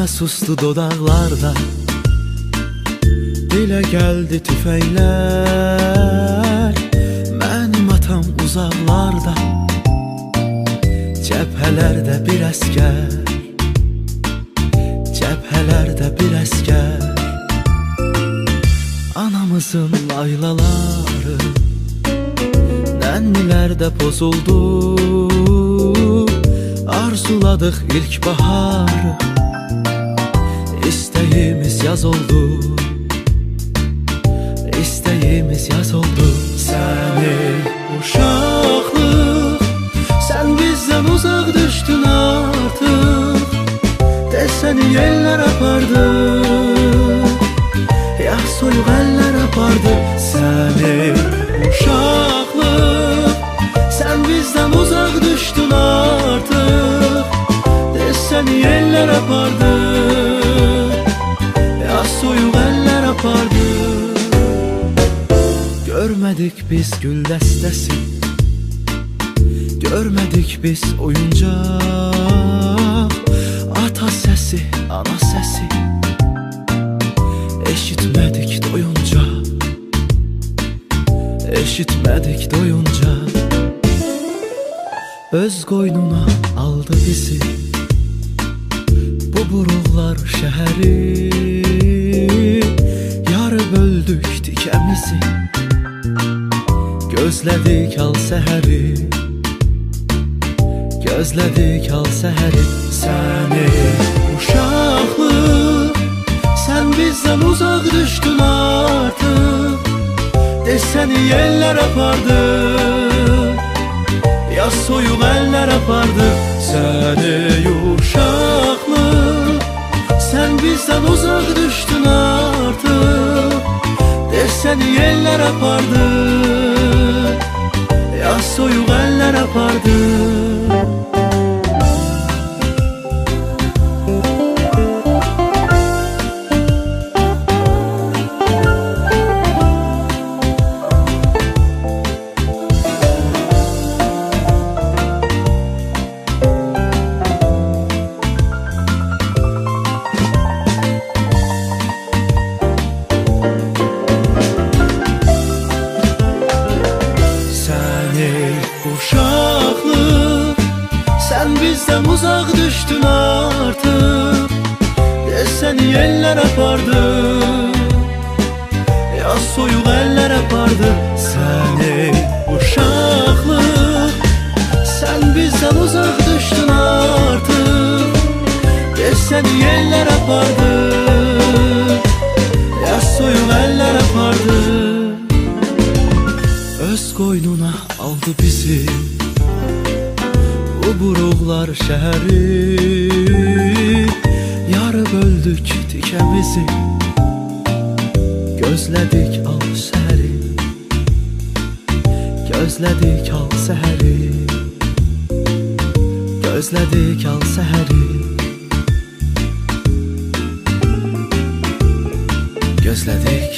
Anda sustu dodaqlarda, dilə gəldi tüfəklər. Mənim atam uzaqlarda, cəbhələrdə bir əskər, cəbhələrdə bir əskər. Anamızın laylaları nənnilərdə pozuldu. Arzuladıq ilk baharı, İstəyimiz yaz oldu, İstəyimiz yaz oldu. Səni uşaqlıq, sən bizdən uzaq düşdün artıq. Səni yellər apardı, ya soyuq əllər apardı. Səni uşaqlıq, sən bizdən uzaq düşdün artıq. Səni yellər apardı, ya soyuq əllər apardı. Görmədik biz gül dəstəsi, görmədik biz oyuncaq. Ata səsi, ana səsi eşitmədik doyunca, eşitmədik doyunca. Öz qoynuna aldı bizi bu buruqlar şəhəri. Yarı böldük tikəmizi, gözlədik al səhəri, gözlədik al səhəri. Səni uşaqlıq, sən bizdən uzaq düşdün artıq. Səni yellər apardı, ya soyuq əllər apardı. Səni uşaqlıq, sən bizdən uzaq düşdün artıq. Səni yellər apardı, ya soyuq əllər apardı. Uşaqlıq, sən bizdən uzaq düşdün artıq. Səni yellər apardı, ya soyuq əllər apardı. Səni uşaqlıq, sən bizdən uzaq düşdün artıq. Səni yellər apardı, ya soyuq əllər apardı. Öz qoynuna aldı bizi bu buruqlar şəhəri. Yarı böldük tikəmizi, gözlədik al səhəri, gözlədik al səhəri, gözlədik al səhəri, gözlədik